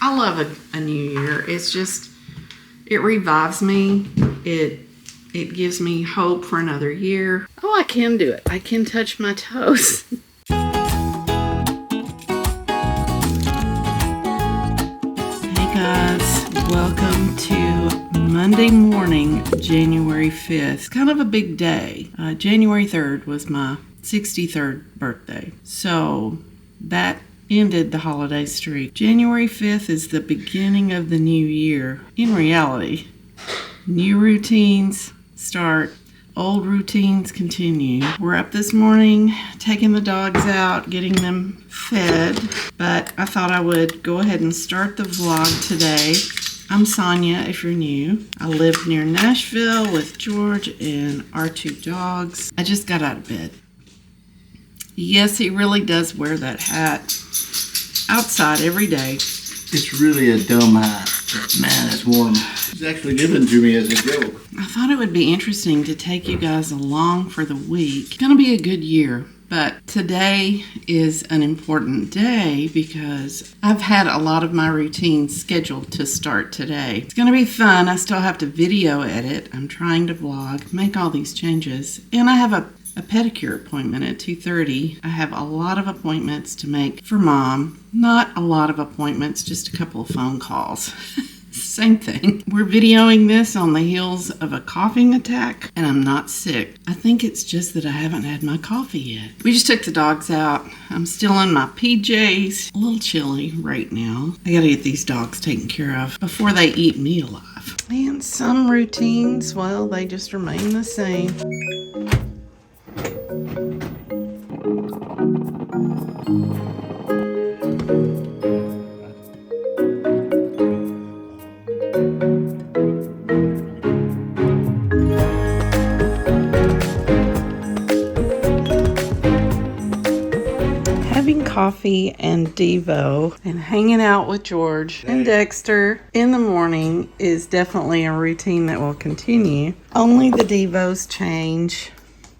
I love a new year. It's just, it revives me. It gives me hope for another year. Oh, I can do it. I can touch my toes. Hey guys, welcome to Monday morning, January 5th. It's kind of a big day. January 3rd was my 63rd birthday. So that ended the holiday streak. January 5th is the beginning of the new year. In reality, new routines start, old routines continue. We're up this morning, taking the dogs out, getting them fed, but I thought I would go ahead and start the vlog today. I'm Sonia, if you're new. I live near Nashville with George and our two dogs. I just got out of bed. Yes, he really does wear that hat outside every day. It's really a dumb hat, but man, it's warm. It's actually given to me as a joke. I thought it would be interesting to take you guys along for the week. It's going to be a good year, but today is an important day because I've had a lot of my routines scheduled to start today. It's going to be fun. I still have to video edit. I'm trying to vlog, make all these changes, and I have a pedicure appointment at 2:30. I have a lot of appointments to make for Mom. Not a lot of appointments, just a couple of phone calls. Same thing. We're videoing this on the heels of a coughing attack, and I'm not sick. I think it's just that I haven't had my coffee yet. We just took the dogs out. I'm still in my PJs. A little chilly right now. I gotta get these dogs taken care of before they eat me alive. And some routines, well, they just remain the same. Having coffee and Devo and hanging out with George and Dexter in the morning is definitely a routine that will continue. Only the Devos change,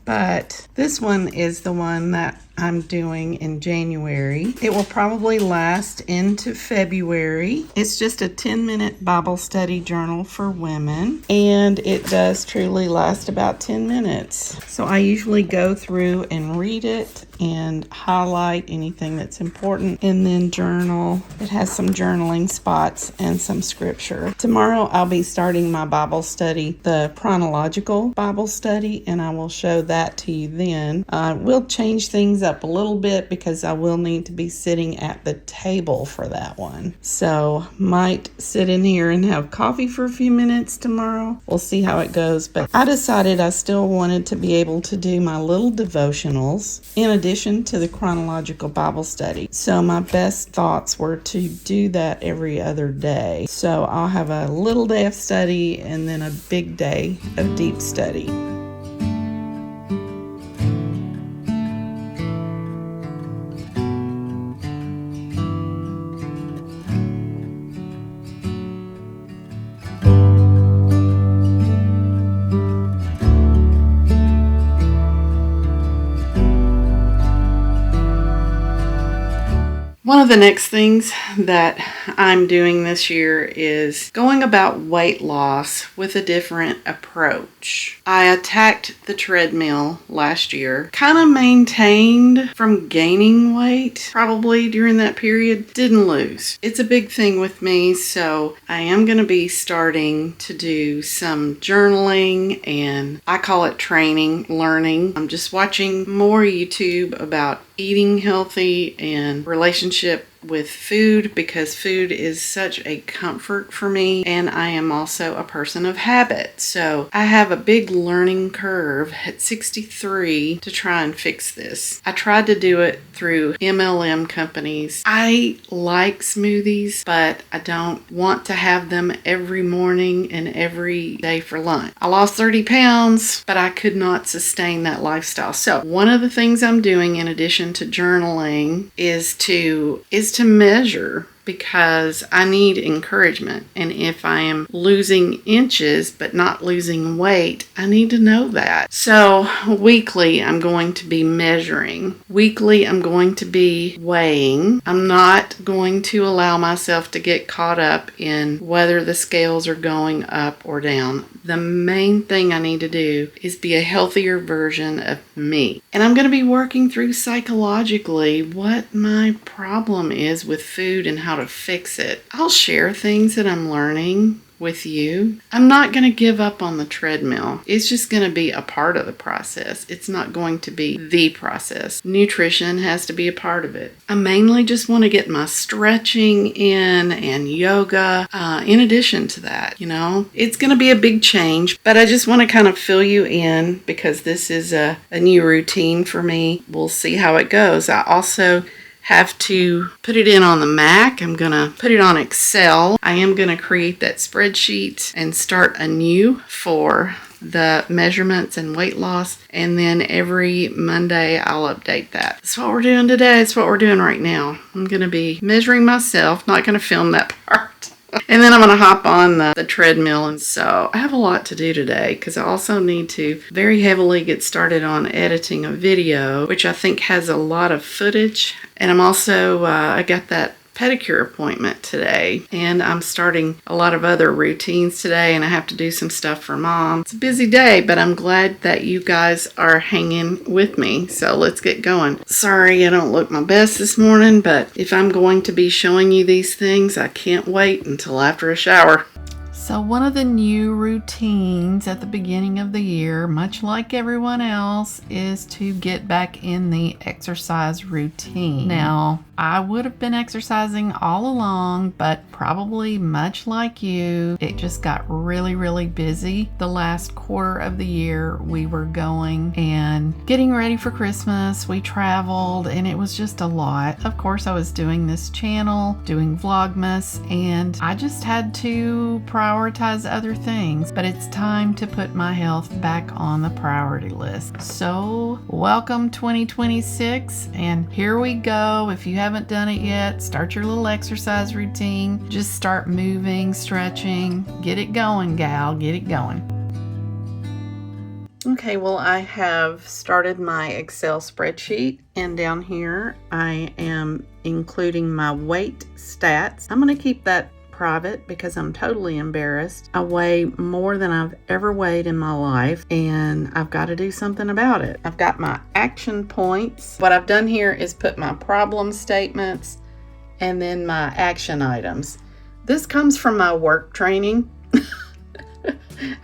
but this one is the one that I'm doing in January. It will probably last into February. It's just a 10-minute Bible study journal for women, and it does truly last about 10 minutes. So I usually go through and read it and highlight anything that's important and then journal. It has some journaling spots and some scripture. Tomorrow I'll be starting my Bible study, the chronological Bible study, and I will show that to you then. We'll change things up a little bit because I will need to be sitting at the table for that one. So might sit in here and have coffee for a few minutes tomorrow. We'll see how it goes, but I decided I still wanted to be able to do my little devotionals in addition to the chronological Bible study. So my best thoughts were to do that every other day. So I'll have a little day of study and then a big day of deep study. One of the next things that I'm doing this year is going about weight loss with a different approach. I attacked the treadmill last year, kind of maintained from gaining weight probably during that period, didn't lose. It's a big thing with me, so I am going to be starting to do some journaling, and I call it training, learning. I'm just watching more YouTube about eating healthy and relationship with food, because food is such a comfort for me, and I am also a person of habit. So I have a big learning curve at 63 to try and fix this. I tried to do it through MLM companies. I like smoothies, but I don't want to have them every morning and every day for lunch. I lost 30 pounds, but I could not sustain that lifestyle. So one of the things I'm doing in addition to journaling is to measure because I need encouragement. And if I am losing inches but not losing weight, I need to know that. So weekly, I'm going to be measuring. Weekly, I'm going to be weighing. I'm not going to allow myself to get caught up in whether the scales are going up or down. The main thing I need to do is be a healthier version of me. And I'm going to be working through psychologically what my problem is with food and how to fix it. I'll share things that I'm learning with you. I'm not going to give up on the treadmill. It's just going to be a part of the process. It's not going to be the process. Nutrition has to be a part of it. I mainly just want to get my stretching in and yoga in addition to that. It's going to be a big change, but I just want to kind of fill you in because this is a new routine for me. We'll see how it goes. I also have to put it in on the Mac. I'm going to put it on Excel. I am going to create that spreadsheet and start anew for the measurements and weight loss. And then every Monday I'll update that. That's what we're doing today. That's what we're doing right now. I'm going to be measuring myself, not going to film that part. And then I'm going to hop on the treadmill. And so I have a lot to do today because I also need to very heavily get started on editing a video, which I think has a lot of footage. And I'm also, I got that pedicure appointment today, and I'm starting a lot of other routines today, and I have to do some stuff for Mom. It's a busy day, but I'm glad that you guys are hanging with me. So let's get going. Sorry I don't look my best this morning, but if I'm going to be showing you these things, I can't wait until after a shower. So one of the new routines at the beginning of the year, much like everyone else, is to get back in the exercise routine. Now, I would have been exercising all along, but probably much like you, it just got really, really busy. The last quarter of the year, we were going and getting ready for Christmas. We traveled, and it was just a lot. Of course, I was doing this channel, doing Vlogmas, and I just had to prioritize other things, but it's time to put my health back on the priority list. So welcome 2026, and here we go. If you haven't done it yet, start your little exercise routine. Just start moving, stretching, get it going, gal, get it going. Okay, well, I have started my Excel spreadsheet, and down here I am including my weight stats. I'm going to keep that private because I'm totally embarrassed. I weigh more than I've ever weighed in my life, and I've got to do something about it. I've got my action points. What I've done here is put my problem statements and then my action items. This comes from my work training.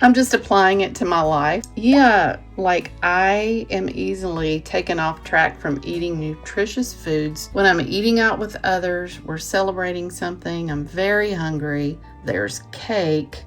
I'm just applying it to my life. Yeah, like I am easily taken off track from eating nutritious foods. When I'm eating out with others, we're celebrating something, I'm very hungry, there's cake,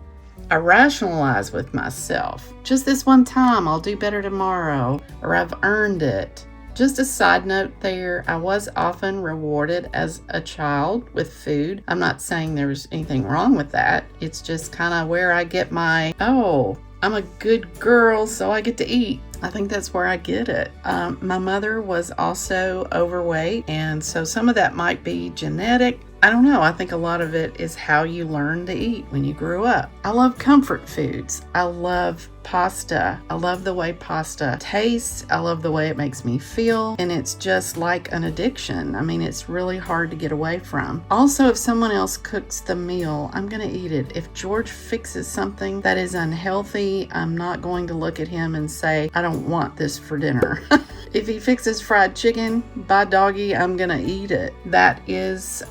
I rationalize with myself. Just this one time, I'll do better tomorrow, or I've earned it. Just a side note there, I was often rewarded as a child with food. I'm not saying there's anything wrong with that. It's just kind of where I get my, oh, I'm a good girl, so I get to eat. I think that's where I get it. My mother was also overweight, and so some of that might be genetic. I don't know. I think a lot of it is how you learn to eat when you grew up. I love comfort foods. I love pasta. I love the way pasta tastes. I love the way it makes me feel. And it's just like an addiction. I mean, it's really hard to get away from. Also, if someone else cooks the meal, I'm going to eat it. If George fixes something that is unhealthy, I'm not going to look at him and say, I don't want this for dinner. If he fixes fried chicken, by doggy, I'm going to eat it. That is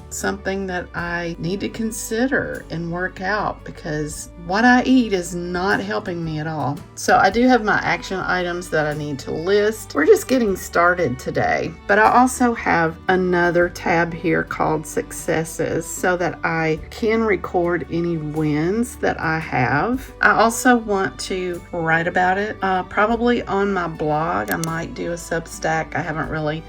something that I need to consider and work out because what I eat is not helping me at all. So I do have my action items that I need to list. We're just getting started today, but I also have another tab here called successes so that I can record any wins that I have. I also want to write about it, probably on my blog. I might do a Substack. I haven't really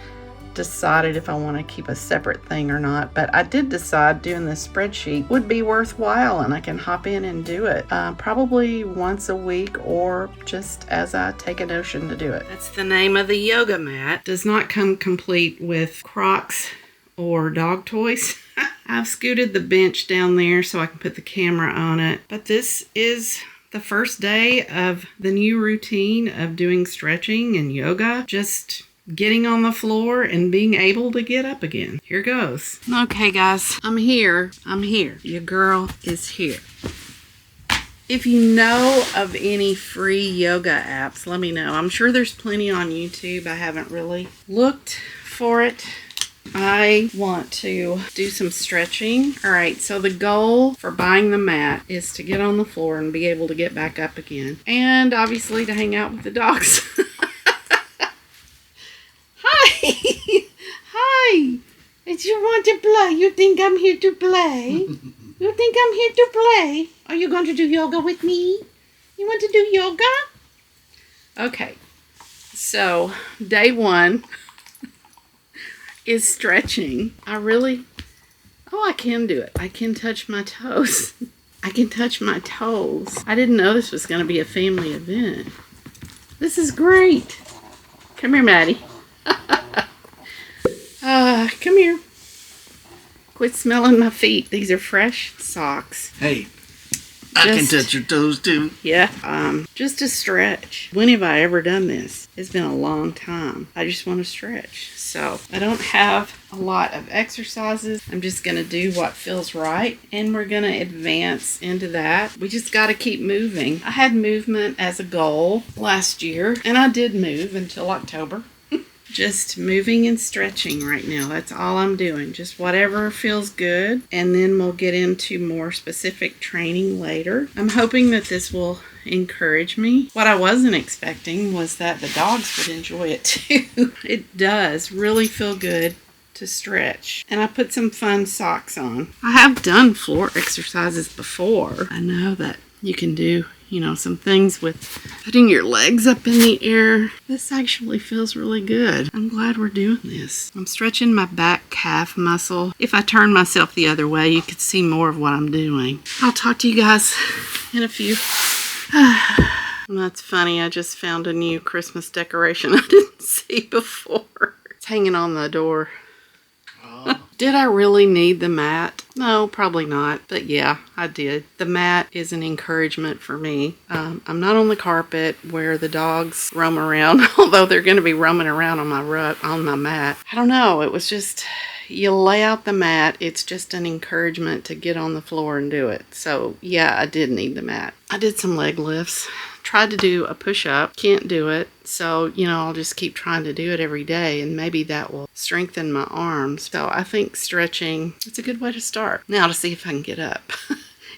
decided if I want to keep a separate thing or not, but I did decide doing this spreadsheet would be worthwhile and I can hop in and do it probably once a week or just as I take a notion to do it. That's the name of the yoga mat. Does not come complete with Crocs or dog toys. I've scooted the bench down there so I can put the camera on it. But this is the first day of the new routine of doing stretching and yoga. Just getting on the floor and being able to get up again. Here goes. Okay, guys, I'm here. Your girl is here. If you know of any free yoga apps, let me know. I'm sure there's plenty on YouTube. I haven't really looked for it. I want to do some stretching. All right, so the goal for buying the mat is to get on the floor and be able to get back up again. And obviously to hang out with the dogs. Hi! Hi! Did you want to play? You think I'm here to play? You think I'm here to play? Are you going to do yoga with me? You want to do yoga? Okay, so day one is stretching. I can do it. I can touch my toes. I can touch my toes. I didn't know this was going to be a family event. This is great. Come here, Maddie. Come here. Quit smelling my feet. These are fresh socks. Hey, I can touch your toes too. Yeah, just a stretch. When have I ever done this? It's been a long time. I just want to stretch. So I don't have a lot of exercises. I'm just going to do what feels right, and we're going to advance into that. We just got to keep moving. I had movement as a goal last year, and I did move until October. Just moving and stretching right now. That's all I'm doing. Just whatever feels good. And then we'll get into more specific training later. I'm hoping that this will encourage me. What I wasn't expecting was that the dogs would enjoy it too. It does really feel good to stretch. And I put some fun socks on. I have done floor exercises before. I know that you can do some things with putting your legs up in the air. This actually feels really good. I'm glad we're doing this. I'm stretching my back calf muscle. If I turn myself the other way, you could see more of what I'm doing. I'll talk to you guys in a few. That's funny. I just found a new Christmas decoration I didn't see before. It's hanging on the door. Did I really need the mat? No, probably not. But yeah, I did. The mat is an encouragement for me. I'm not on the carpet where the dogs roam around, although they're going to be roaming around on my mat. I don't know. It was just, you lay out the mat. It's just an encouragement to get on the floor and do it. So yeah, I did need the mat. I did some leg lifts. Tried to do a push-up. Can't do it. So, I'll just keep trying to do it every day, and maybe that will strengthen my arms. So I think stretching, it's a good way to start. Now to see if I can get up.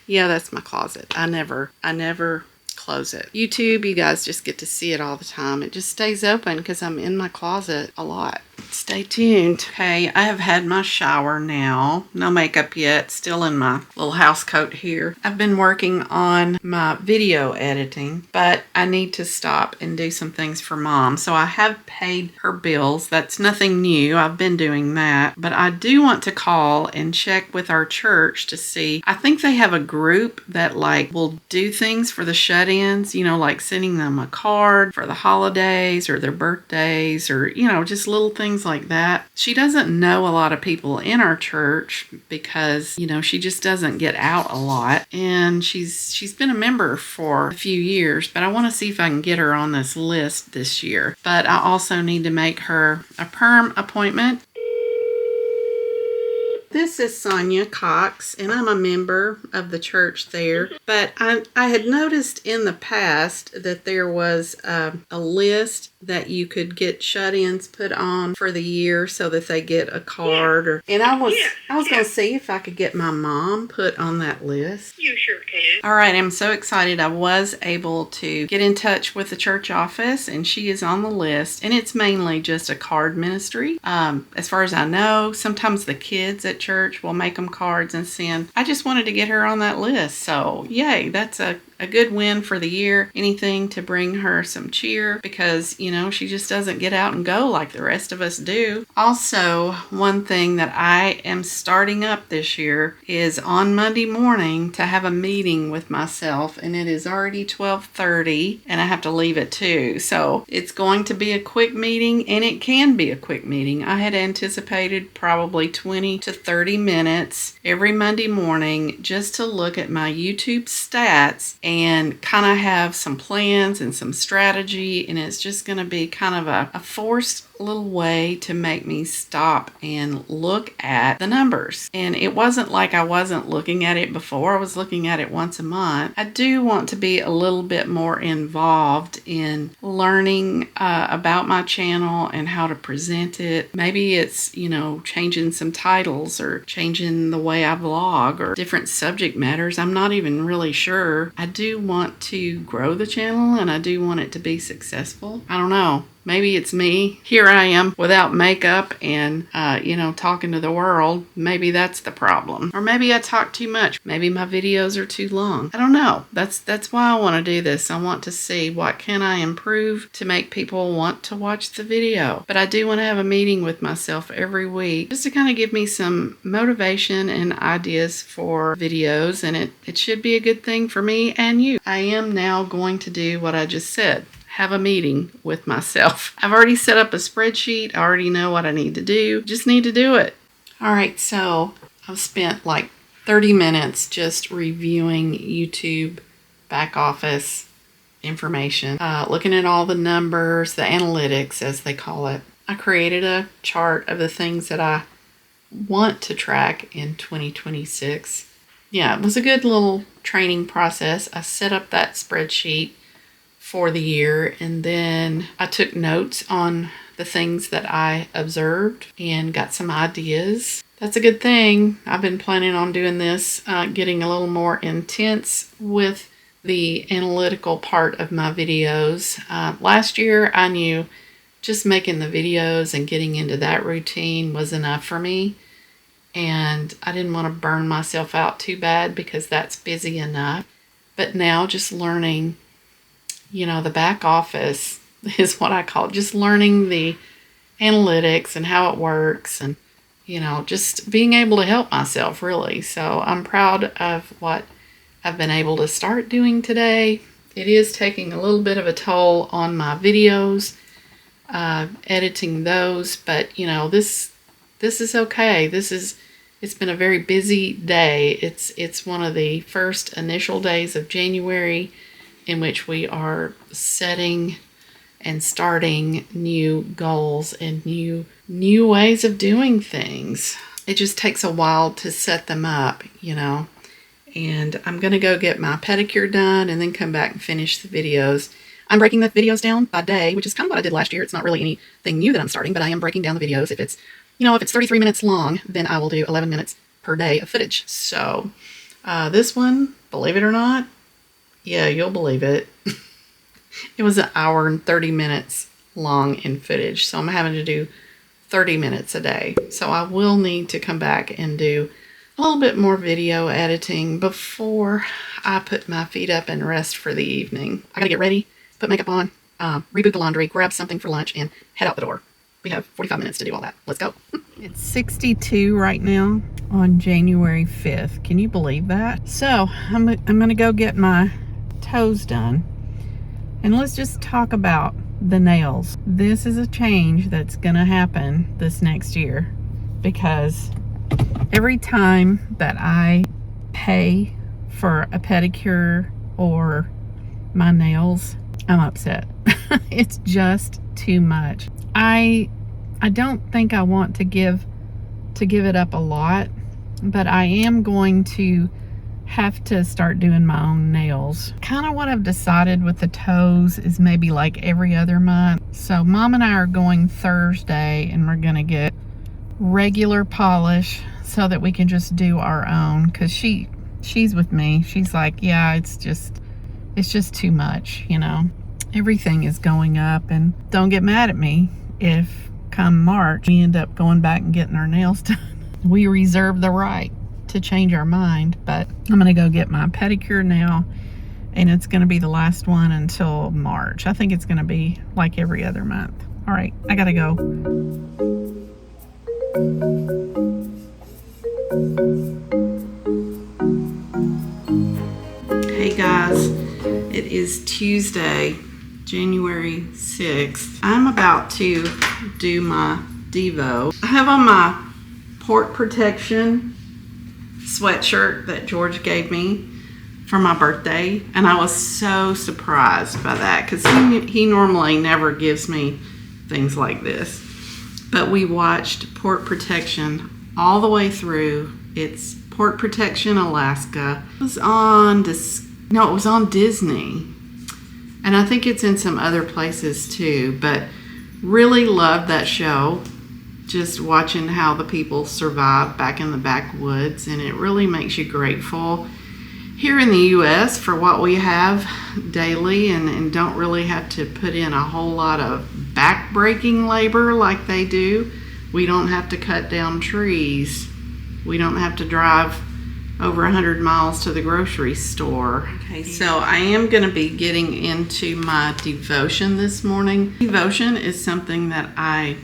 Yeah, that's my closet. I never close it. YouTube, you guys just get to see it all the time. It just stays open because I'm in my closet a lot. Stay tuned. Okay, I have had my shower now. No makeup yet. Still in my little house coat here. I've been working on my video editing, but I need to stop and do some things for Mom. So I have paid her bills. That's nothing new. I've been doing that. But I do want to call and check with our church to see. I think they have a group that will do things for the shut-ins, like sending them a card for the holidays or their birthdays or, just little things like that. She doesn't know a lot of people in our church because, she just doesn't get out a lot. And she's been a member for a few years, but I want to see if I can get her on this list this year. But I also need to make her a perm appointment. This is Sonia Cox, and I'm a member of the church there. But I had noticed in the past that there was a list that you could get shut-ins put on for the year so that they get a card. And I was going to see if I could get my mom put on that list. You sure can. All right, I'm so excited. I was able to get in touch with the church office, and she is on the list. And it's mainly just a card ministry. As far as I know, sometimes the kids at church will make them cards and send. I just wanted to get her on that list. So, yay, that's a a good win for the year. Anything to bring her some cheer because, she just doesn't get out and go like the rest of us do. Also, one thing that I am starting up this year is on Monday morning to have a meeting with myself, and it is already 12:30 and I have to leave at 2. So it's going to be a quick meeting, and it can be a quick meeting. I had anticipated probably 20 to 30 minutes every Monday morning just to look at my YouTube stats and kind of have some plans and some strategy, and it's just going to be kind of a forced little way to make me stop and look at the numbers. And it wasn't like I wasn't looking at it before. I was looking at it once a month. I do want to be a little bit more involved in learning about my channel and how to present it. Maybe it's, changing some titles or changing the way I vlog or different subject matters. I'm not even really sure. I do want to grow the channel and I do want it to be successful. I don't know. Maybe it's me. Here I am without makeup and, talking to the world. Maybe that's the problem. Or maybe I talk too much. Maybe my videos are too long. I don't know. That's why I want to do this. I want to see what can I improve to make people want to watch the video. But I do want to have a meeting with myself every week just to kind of give me some motivation and ideas for videos. And it should be a good thing for me and you. I am now going to do what I just said. Have a meeting with myself. I've already set up a spreadsheet. I already know what I need to do. Just need to do it. All right, so I've spent like 30 minutes just reviewing YouTube back office information, looking at all the numbers, the analytics as they call it. I created a chart of the things that I want to track in 2026. Yeah, it was a good little training process. I set up that spreadsheet for the year, and then I took notes on the things that I observed and got some ideas. That's a good thing. I've been planning on doing this, getting a little more intense with the analytical part of my videos. Last year I knew just making the videos and getting into that routine was enough for me, and I didn't want to burn myself out too bad because that's busy enough. But now just learning the back office is what I call it. Just learning the analytics and how it works and, just being able to help myself really. So I'm proud of what I've been able to start doing today. It is taking a little bit of a toll on my videos, editing those, but this is okay. It's been a very busy day. It's one of the first initial days of January in which we are setting and starting new goals and new ways of doing things. It just takes a while to set them up, and I'm going to go get my pedicure done and then come back and finish the videos. I'm breaking the videos down by day, which is kind of what I did last year. It's not really anything new that I'm starting, but I am breaking down the videos. If it's 33 minutes long, then I will do 11 minutes per day of footage. So this one, believe it or not, yeah, you'll believe it. It was 1 hour and 30 minutes long in footage. So I'm having to do 30 minutes a day. So I will need to come back and do a little bit more video editing before I put my feet up and rest for the evening. I gotta get ready, put makeup on, reboot the laundry, grab something for lunch, and head out the door. We have 45 minutes to do all that. Let's go. It's 62 right now on January 5th. Can you believe that? So I'm gonna go get my toes done, and let's just talk about the nails. This is a change that's gonna happen this next year, because every time that I pay for a pedicure or my nails, I'm upset. It's just too much. I don't think I want to give it up a lot, but I am going to have to start doing my own nails. Kind of what I've decided with the toes is maybe like every other month. So Mom and I are going Thursday, and we're gonna get regular polish so that we can just do our own, because she's with me. She's like, yeah, it's just too much, everything is going up. And don't get mad at me if come March we end up going back and getting our nails done. We reserve the right to change our mind. But I'm gonna go get my pedicure now, and it's going to be the last one until March. I think it's going to be like every other month. All right, I gotta go. Hey guys, it is Tuesday, January 6th. I'm about to do my Devo. I have on my port protection sweatshirt that George gave me for my birthday, and I was so surprised by that because he normally never gives me things like this. But we watched Port Protection all the way through. It's Port Protection Alaska. It was on it was on Disney, and I think it's in some other places too. But really loved that show. Just watching how the people survive back in the backwoods, and it really makes you grateful here in the U.S. for what we have daily, and don't really have to put in a whole lot of back-breaking labor like they do. We don't have to cut down trees. We don't have to drive over 100 miles to the grocery store. Okay, so I am going to be getting into my devotion this morning. Devotion is something that I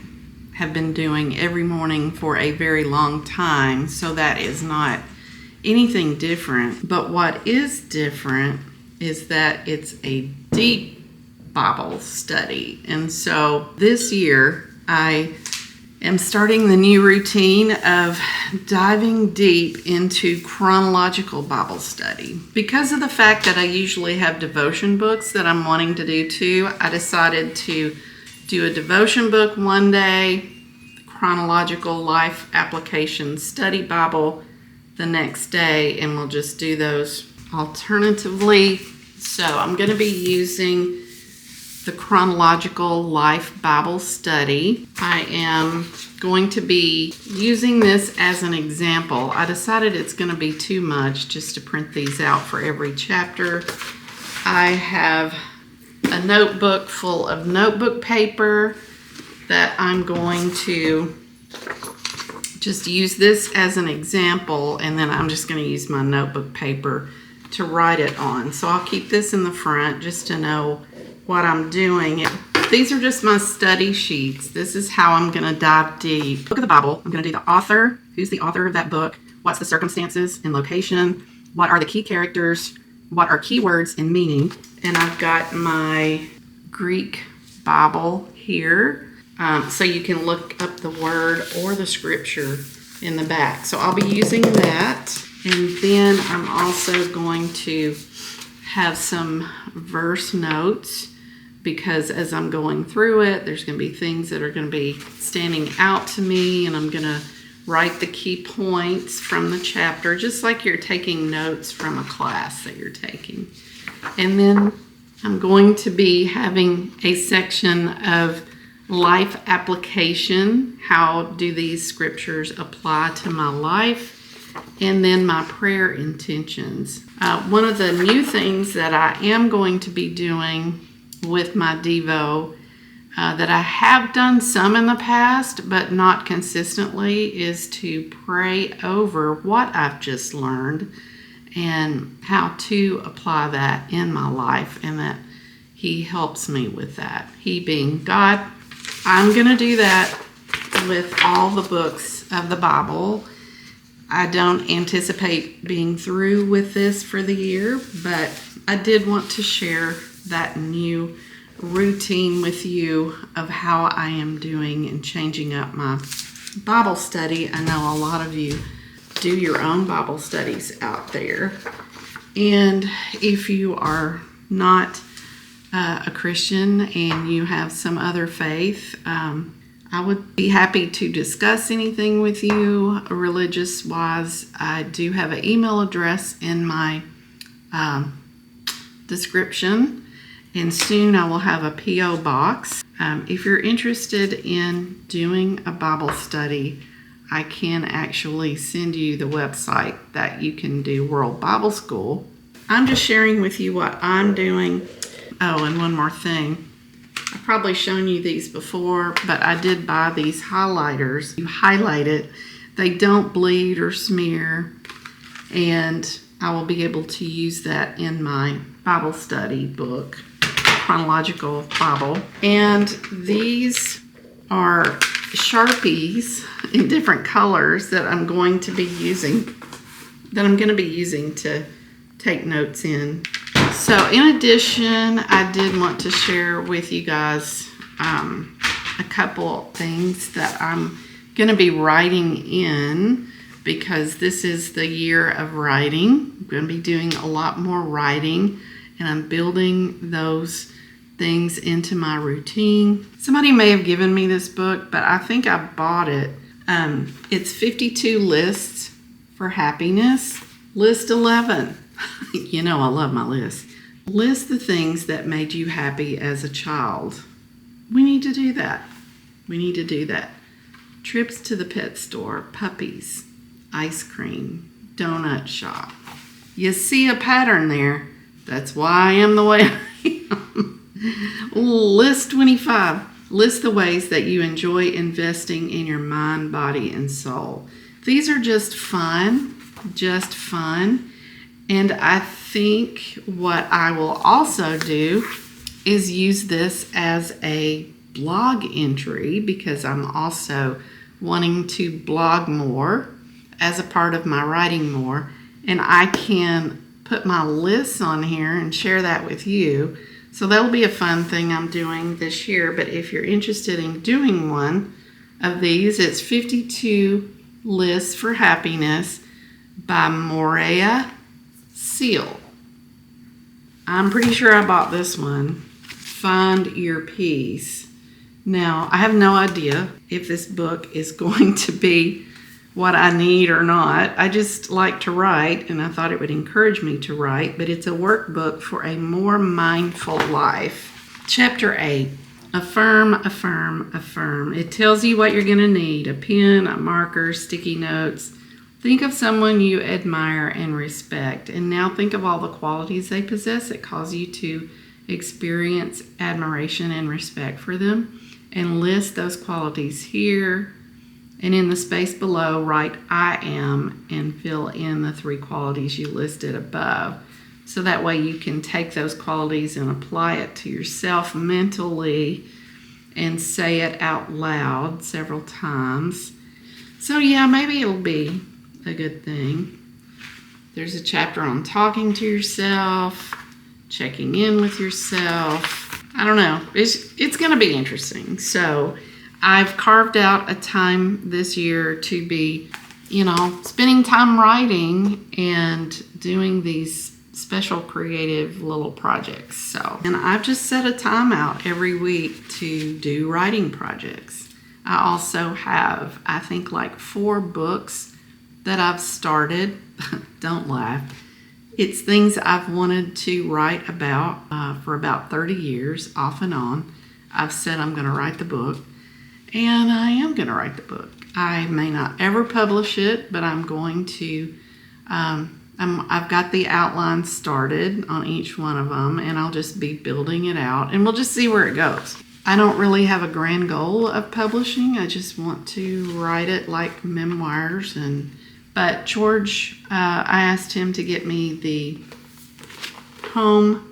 have been doing every morning for a very long time, so that is not anything different. But what is different is that it's a deep Bible study. And so this year I am starting the new routine of diving deep into chronological Bible study. Because of the fact that I usually have devotion books that I'm wanting to do too, I decided to do a devotion book one day, the chronological life application study Bible the next day, and we'll just do those alternatively. So I'm going to be using the chronological life Bible study. I am going to be using this as an example. I decided it's going to be too much just to print these out for every chapter. I have a notebook full of notebook paper that I'm going to just use this as an example, and then I'm just going to use my notebook paper to write it on. So I'll keep this in the front just to know what I'm doing. These are just my study sheets. This is how I'm going to dive deep. Book of the Bible. I'm going to do the author. Who's the author of that book? What's the circumstances and location? What are the key characters? What are keywords and meaning? And I've got my Greek Bible here. So you can look up the word or the scripture in the back. So I'll be using that. And then I'm also going to have some verse notes, because as I'm going through it, there's going to be things that are going to be standing out to me, and I'm going to write the key points from the chapter, just like you're taking notes from a class that you're taking. And then I'm going to be having a section of life application. How do these scriptures apply to my life? And then my prayer intentions. One of the new things that I am going to be doing with my Devo, that I have done some in the past, but not consistently, is to pray over what I've just learned and how to apply that in my life, and that He helps me with that. He being God. I'm going to do that with all the books of the Bible. I don't anticipate being through with this for the year, but I did want to share that new routine with you of how I am doing and changing up my Bible study. I know a lot of you do your own Bible studies out there. And if you are not a Christian and you have some other faith, I would be happy to discuss anything with you religious-wise. I do have an email address in my description, and soon I will have a P.O. box. If you're interested in doing a Bible study, I can actually send you the website that you can do World Bible School. I'm just sharing with you what I'm doing. Oh, and one more thing. I've probably shown you these before, but I did buy these highlighters. You highlight it, they don't bleed or smear, and I will be able to use that in my Bible study book, chronological Bible. And these are Sharpies in different colors that I'm going to be using to take notes in. So in addition, I did want to share with you guys a couple things that I'm going to be writing in, because this is the year of writing. I'm going to be doing a lot more writing, and I'm building those things into my routine. Somebody may have given me this book, but I think I bought it. It's 52 lists for happiness. List 11. You know I love my list. List the things that made you happy as a child. We need to do that. Trips to the pet store, puppies, ice cream, donut shop. You see a pattern there. That's why I am the way I am. List 25. List the ways that you enjoy investing in your mind, body, and soul. These are just fun. And I think what I will also do is use this as a blog entry, because I'm also wanting to blog more as a part of my writing more. And I can put my lists on here and share that with you. So that'll be a fun thing I'm doing this year. But if you're interested in doing one of these, it's 52 Lists for Happiness by Morea Seal. I'm pretty sure I bought this one. Find Your Peace. Now, I have no idea if this book is going to be what I need or not. I just like to write, and I thought it would encourage me to write, but it's a workbook for a more mindful life. Chapter 8, Affirm, Affirm, Affirm. It tells you what you're going to need: a pen, a marker, sticky notes. Think of someone you admire and respect, and now think of all the qualities they possess that cause you to experience admiration and respect for them, and list those qualities here. And in the space below, write I am and fill in the 3 qualities you listed above. So that way you can take those qualities and apply it to yourself mentally and say it out loud several times. So yeah, maybe it'll be a good thing. There's a chapter on talking to yourself, checking in with yourself. I don't know. It's going to be interesting. So I've carved out a time this year to be, spending time writing and doing these special creative little projects. So, and I've just set a time out every week to do writing projects. I also have, I think, like 4 books that I've started. Don't laugh. It's things I've wanted to write about for about 30 years, off and on. I've said I'm going to write the book. And I am going to write the book. I may not ever publish it, but I'm going to. I've got the outline started on each one of them, and I'll just be building it out, and we'll just see where it goes. I don't really have a grand goal of publishing. I just want to write it like memoirs. But George, I asked him to get me the home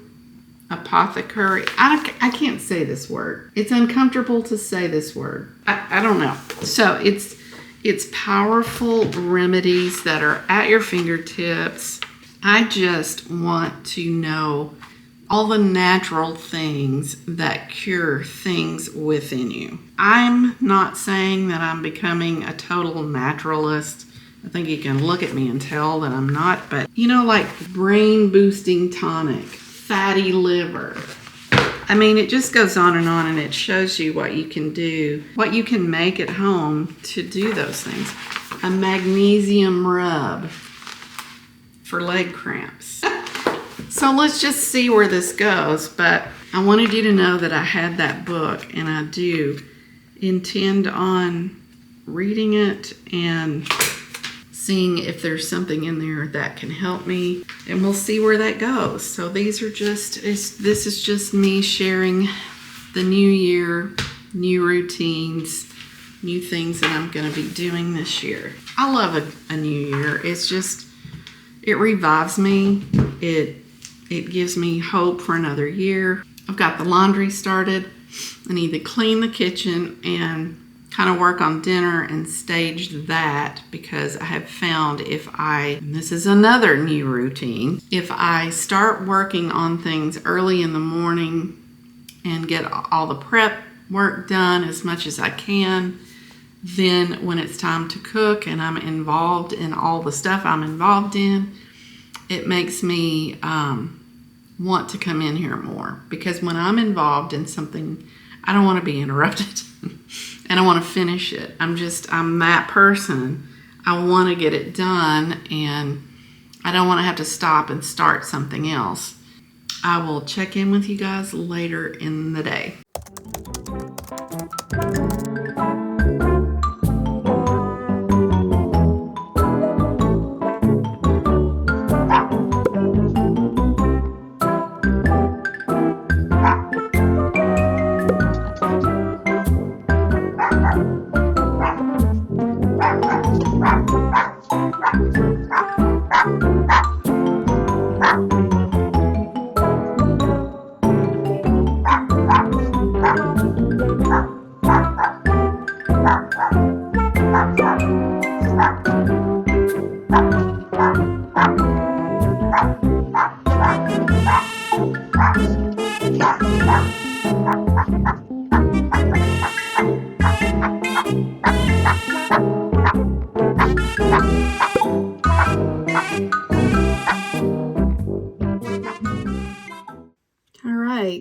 apothecary. I can't say this word. It's uncomfortable to say this word. I don't know. So it's powerful remedies that are at your fingertips. I just want to know all the natural things that cure things within you. I'm not saying that I'm becoming a total naturalist. I think you can look at me and tell that I'm not, but like brain boosting tonic, fatty liver. I mean, it just goes on, and it shows you what you can do, what you can make at home to do those things. A magnesium rub for leg cramps. So let's just see where this goes. But I wanted you to know that I had that book, and I do intend on reading it and seeing if there's something in there that can help me, and we'll see where that goes. So this is just me sharing the new year, new routines, new things that I'm going to be doing this year. I love a new year. It revives me. It It gives me hope for another year. I've got the laundry started. I need to clean the kitchen and kind of work on dinner and stage that, because I have found and this is another new routine, if I start working on things early in the morning and get all the prep work done as much as I can, then when it's time to cook and I'm involved in all the stuff I'm involved in, it makes me want to come in here more, because when I'm involved in something, I don't want to be interrupted and I want to finish it. I'm that person. I want to get it done, and I don't want to have to stop and start something else. I will check in with you guys later in the day.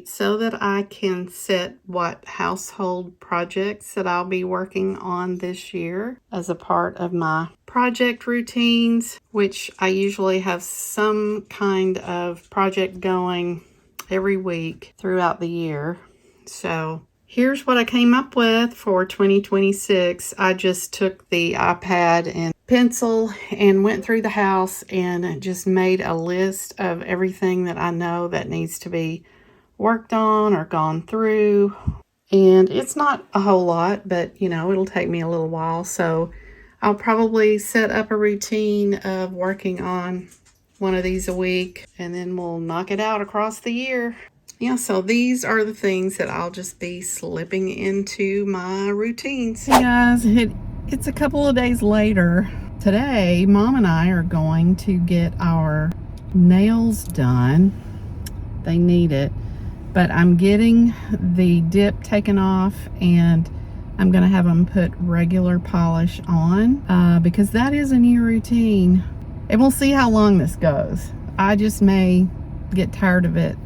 So that I can set what household projects that I'll be working on this year as a part of my project routines, which I usually have some kind of project going every week throughout the year. So here's what I came up with for 2026. I just took the iPad and pencil and went through the house and just made a list of everything that I know that needs to be worked on or gone through. And it's not a whole lot, but it'll take me a little while. So I'll probably set up a routine of working on one of these a week, and then we'll knock it out across the year. Yeah, so these are the things that I'll just be slipping into my routines. Hey guys, it's a couple of days later. Today, Mom and I are going to get our nails done. They need it. But I'm getting the dip taken off, and I'm going to have them put regular polish on because that is a new routine. And we'll see how long this goes. I just may get tired of it,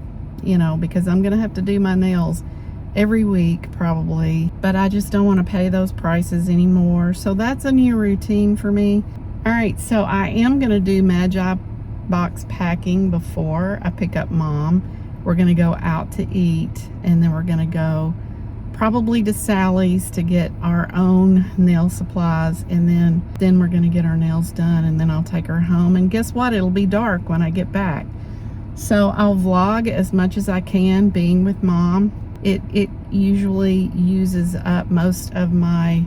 because I'm going to have to do my nails every week probably. But I just don't want to pay those prices anymore. So that's a new routine for me. All right, so I am going to do Magi box packing before I pick up Mom. We're going to go out to eat, and then we're going to go probably to Sally's to get our own nail supplies, and then we're going to get our nails done, and then I'll take her home. And guess what? It'll be dark when I get back. So I'll vlog as much as I can being with Mom. It usually uses up most of my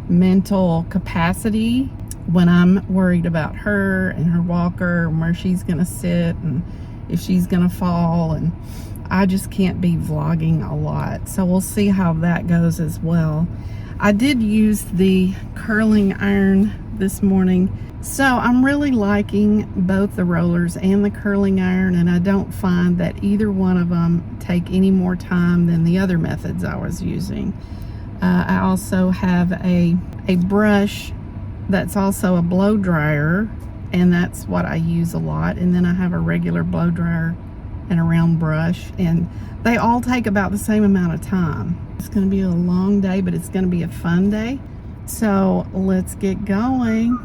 mental capacity when I'm worried about her and her walker and where she's going to sit and if she's gonna fall, and I just can't be vlogging a lot. So we'll see how that goes as well. I did use the curling iron this morning, so I'm really liking both the rollers and the curling iron, and I don't find that either one of them take any more time than the other methods I was using. I also have a brush that's also a blow dryer, and that's what I use a lot. And then I have a regular blow dryer and a round brush, and they all take about the same amount of time. It's going to be a long day, but it's going to be a fun day. So let's get going.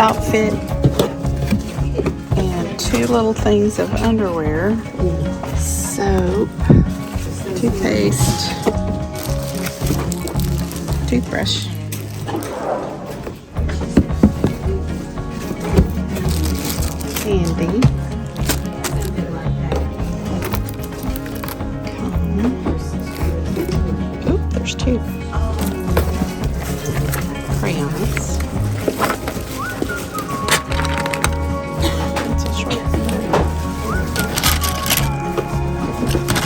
outfit and 2 little things of underwear, soap, toothpaste, toothbrush, candy, oop, there's 2 crayons, pencil sharpener,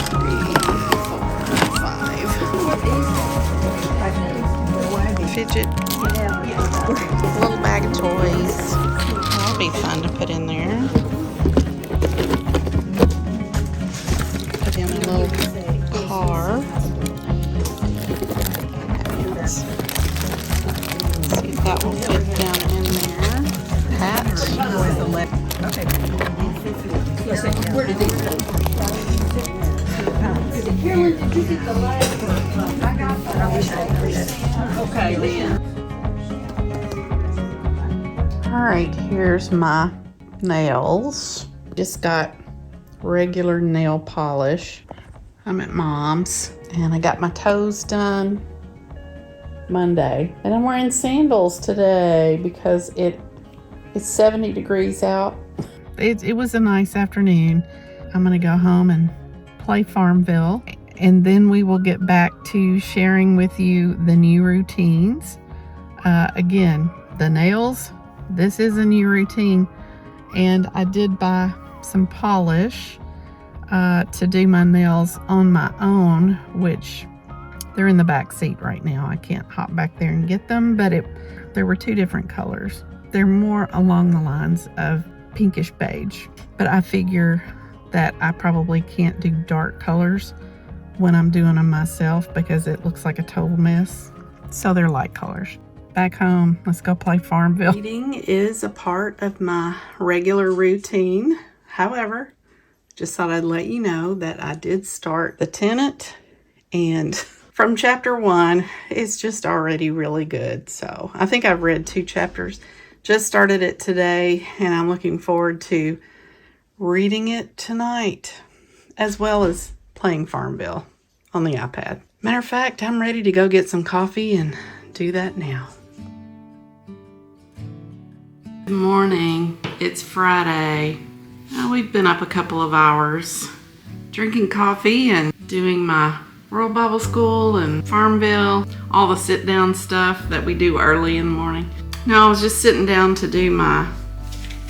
3, 4, 5, fidget, little bag of toys. That'll be fun to put in there. Put in a little car. Let's see if that will fit down in there. Hat. Where did they go? Carolyn, did you get the last one? I got that. Okay, then. Alright, here's my nails. Just got regular nail polish. I'm at Mom's and I got my toes done Monday. And I'm wearing sandals today because it's 70 degrees out. It was a nice afternoon. I'm gonna go home and play Farmville, and then we will get back to sharing with you the new routines. Again, the nails, this is a new routine, and I did buy some polish to do my nails on my own, which they're in the back seat right now. I can't hop back there and get them, but there were 2 different colors. They're more along the lines of pinkish beige, but I figure that I probably can't do dark colors when I'm doing them myself because it looks like a total mess. So they're light colors. Back home, let's go play Farmville. Reading is a part of my regular routine. However, just thought I'd let you know that I did start The Tenant, and from chapter 1, it's just already really good. So I think I've read 2 chapters. Just started it today, and I'm looking forward to reading it tonight, as well as playing Farmville on the iPad. Matter of fact, I'm ready to go get some coffee and do that now. Good morning. It's Friday. We've been up a couple of hours drinking coffee and doing my World Bible School and Farmville, all the sit-down stuff that we do early in the morning. Now, I was just sitting down to do my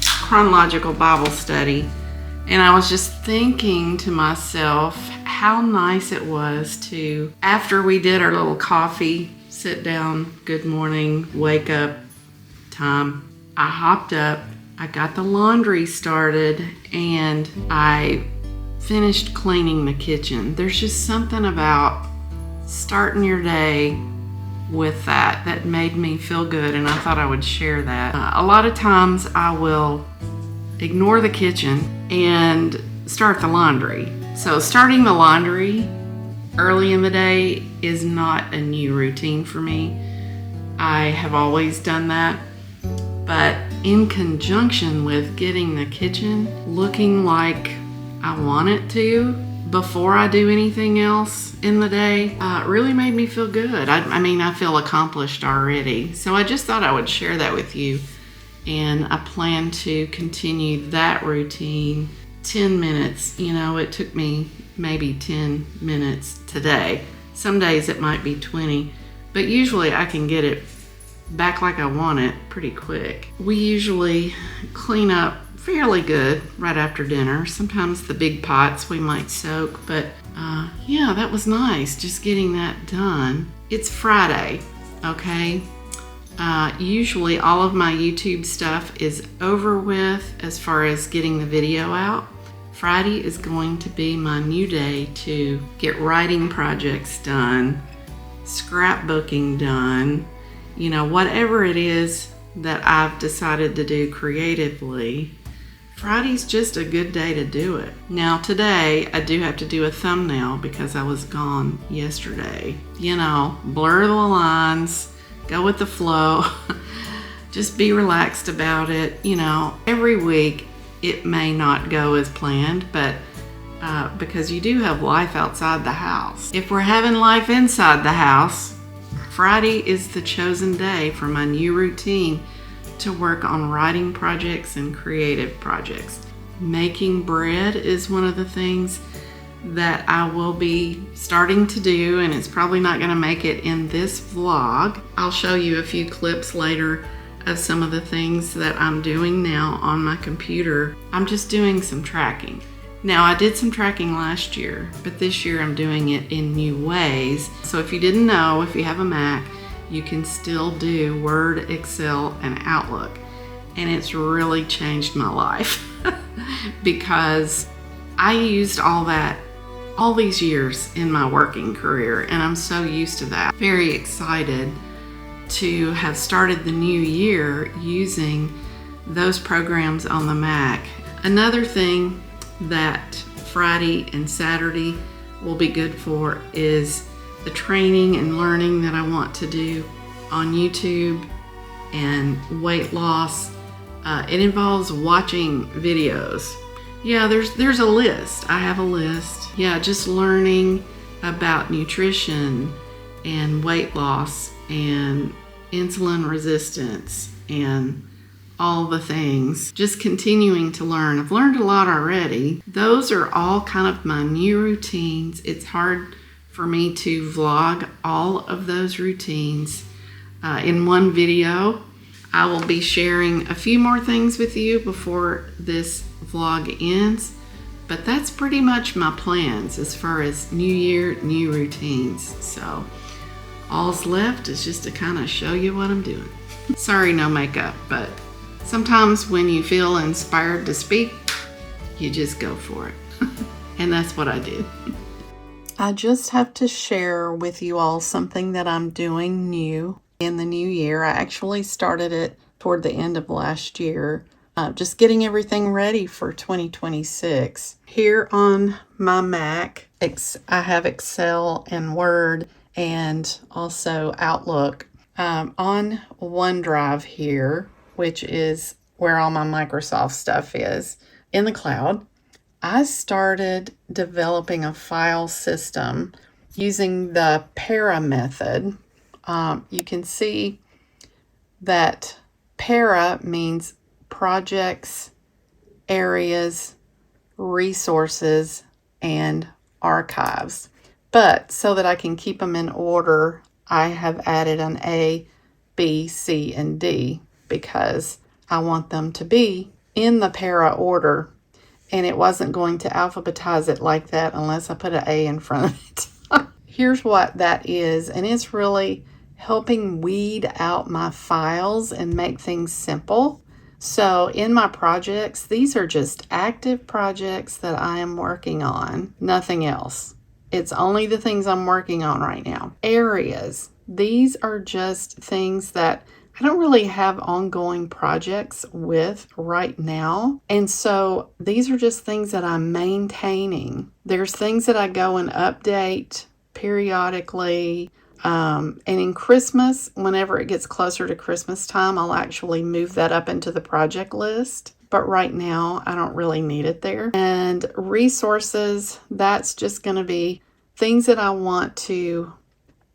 chronological Bible study, and I was just thinking to myself how nice it was to, after we did our little coffee, sit down, good morning, wake up time, I hopped up, I got the laundry started, and I finished cleaning the kitchen. There's just something about starting your day with that made me feel good, and I thought I would share that. A lot of times I will ignore the kitchen and start the laundry. So starting the laundry early in the day is not a new routine for me. I have always done that, but in conjunction with getting the kitchen looking like I want it to before I do anything else in the day, really made me feel good. I mean, I feel accomplished already. So I just thought I would share that with you. And I plan to continue that routine 10 minutes. You know, it took me maybe 10 minutes today. Some days it might be 20, but usually I can get it back like I want it pretty quick. We usually clean up fairly good right after dinner. Sometimes the big pots we might soak, but yeah, that was nice just getting that done. It's Friday, okay? Usually all of my YouTube stuff is over with as far as getting the video out. Friday is going to be my new day to get writing projects done, scrapbooking done, you know, whatever it is that I've decided to do creatively. Friday's just a good day to do it. Now today I do have to do a thumbnail because I was gone yesterday. You know, blur the lines, go with the flow. just be relaxed about it. You know, every week it may not go as planned, but because you do have life outside the house. If we're having life inside the house, Friday is the chosen day for my new routine to work on writing projects and creative projects. Making bread is one of the things that I will be starting to do, and it's probably not going to make it in this vlog. I'll show you a few clips later of some of the things that I'm doing now on my computer. I'm just doing some tracking. Now, I did some tracking last year, but this year I'm doing it in new ways. So if you didn't know, if you have a Mac, you can still do Word, Excel, and Outlook. And it's really changed my life because I used all that all these years in my working career, and I'm so used to that. Very excited to have started the new year using those programs on the Mac. Another thing that Friday and Saturday will be good for is the training and learning that I want to do on YouTube and weight loss. It involves watching videos. Yeah, there's a list. I have a list. Yeah, just learning about nutrition and weight loss and insulin resistance and all the things. Just continuing to learn. I've learned a lot already. Those are all kind of my new routines. It's hard for me to vlog all of those routines in one video. I will be sharing a few more things with you before this vlog ends, but that's pretty much my plans as far as new year, new routines. So all's left is just to kind of show you what I'm doing. Sorry, no makeup, but sometimes when you feel inspired to speak, you just go for it. And that's what I did. I just have to share with you all something that I'm doing new in the new year. I actually started it toward the end of last year, just getting everything ready for 2026. Here on my Mac, I have Excel and Word and also Outlook. On OneDrive here, which is where all my Microsoft stuff is in the cloud, I started developing a file system using the para method. You can see that para means projects, areas, resources, and archives. But so that I can keep them in order, I have added an A, B, C, and D because I want them to be in the para order, and it wasn't going to alphabetize it like that unless I put an A in front of it. Here's what that is, and it's really helping weed out my files and make things simple. So in my projects, these are just active projects that I am working on, nothing else. It's only the things I'm working on right now. Areas, these are just things that I don't really have ongoing projects with right now. And so these are just things that I'm maintaining. There's things that I go and update periodically. And in Christmas, whenever it gets closer to Christmas time, I'll actually move that up into the project list. But right now, I don't really need it there. And resources, that's just going to be things that I want to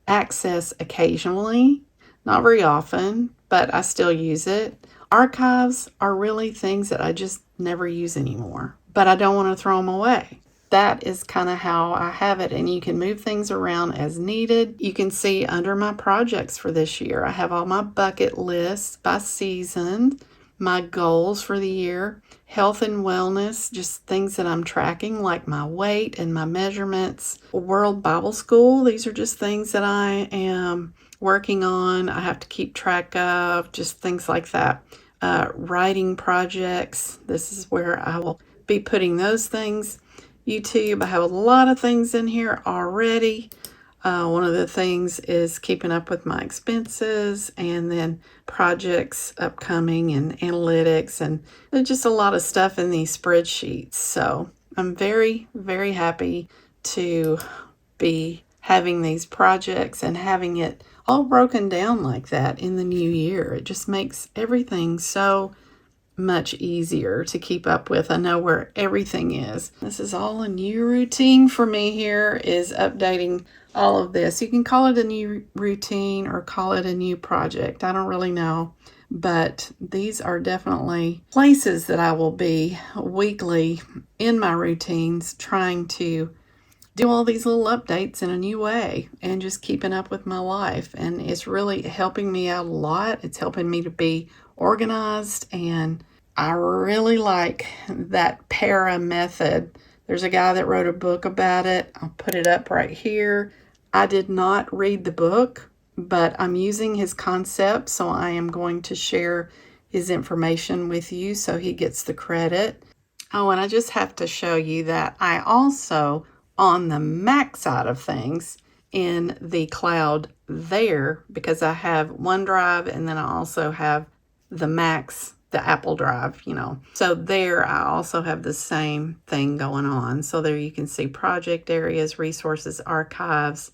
access occasionally, not very often, but I still use it. Archives are really things that I just never use anymore, but I don't want to throw them away. That is kind of how I have it, and you can move things around as needed. You can see under my projects for this year, I have all my bucket lists by season, my goals for the year, health and wellness, just things that I'm tracking like my weight and my measurements. World Bible School, these are just things that I am working on. I have to keep track of, just things like that. Writing projects, this is where I will be putting those things. YouTube, I have a lot of things in here already. One of the things is keeping up with my expenses, and then projects upcoming and analytics, and there's just a lot of stuff in these spreadsheets. So I'm very, very happy to be having these projects and having it all broken down like that in the new year. It just makes everything so much easier to keep up with. I know where everything is. This is all a new routine for me here, is updating all of this. You can call it a new routine or call it a new project. I don't really know. But these are definitely places that I will be weekly in my routines, trying to do all these little updates in a new way and just keeping up with my life. And it's really helping me out a lot. It's helping me to be organized, and I really like that para method. There's a guy that wrote a book about it. I'll put it up right here. I did not read the book, but I'm using his concept, so I am going to share his information with you so he gets the credit. Oh, and I just have to show you that I also, on the Mac side of things, in the cloud there, because I have OneDrive and then I also have the Macs, the Apple Drive, So there I also have the same thing going on. So there you can see project areas, resources, archives.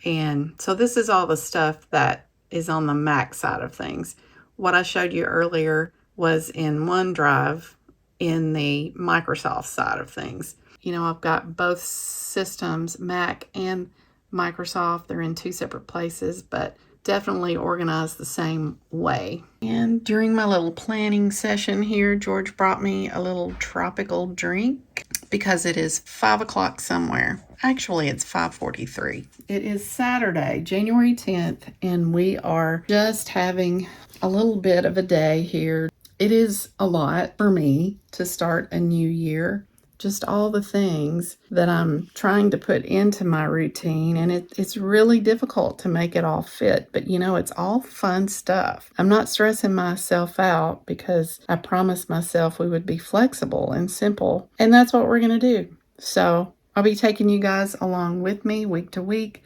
And so this is all the stuff that is on the Mac side of things. What I showed you earlier was in OneDrive in the Microsoft side of things. I've got both systems, Mac and Microsoft. They're in two separate places, but definitely organized the same way. And during my little planning session here, George brought me a little tropical drink because it is 5 o'clock somewhere. Actually, it's 5:43. It is Saturday, January 10th, and we are just having a little bit of a day here. It is a lot for me to start a new year. Just all the things that I'm trying to put into my routine, and it's really difficult to make it all fit, but it's all fun stuff. I'm not stressing myself out because I promised myself we would be flexible and simple, and that's what we're going to do. So I'll be taking you guys along with me week to week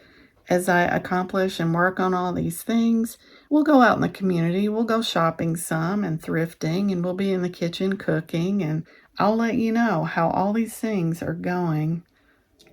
as I accomplish and work on all these things. We'll go out in the community, we'll go shopping some and thrifting, and we'll be in the kitchen cooking, and I'll let you know how all these things are going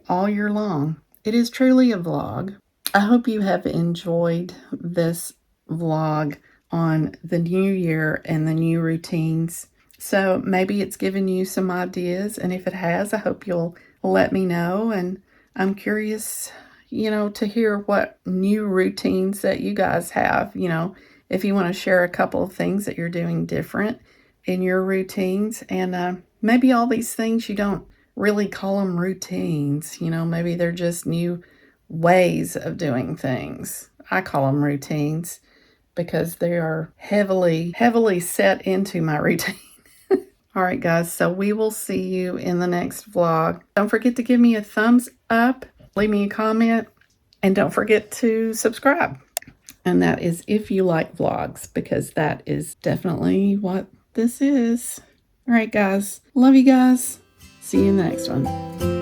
all year long. It is truly a vlog. I hope you have enjoyed this vlog on the new year and the new routines. So maybe it's given you some ideas, and if it has, I hope you'll let me know. And I'm curious, to hear what new routines that you guys have. If you want to share a couple of things that you're doing different in your routines, and maybe all these things you don't really call them routines. Maybe they're just new ways of doing things. I call them routines because they are heavily set into my routine. All right, guys, so we will see you in the next vlog. Don't forget to give me a thumbs up, leave me a comment, and don't forget to subscribe. And that is if you like vlogs, because that is definitely what this is. All right, guys. Love you guys. See you in the next one.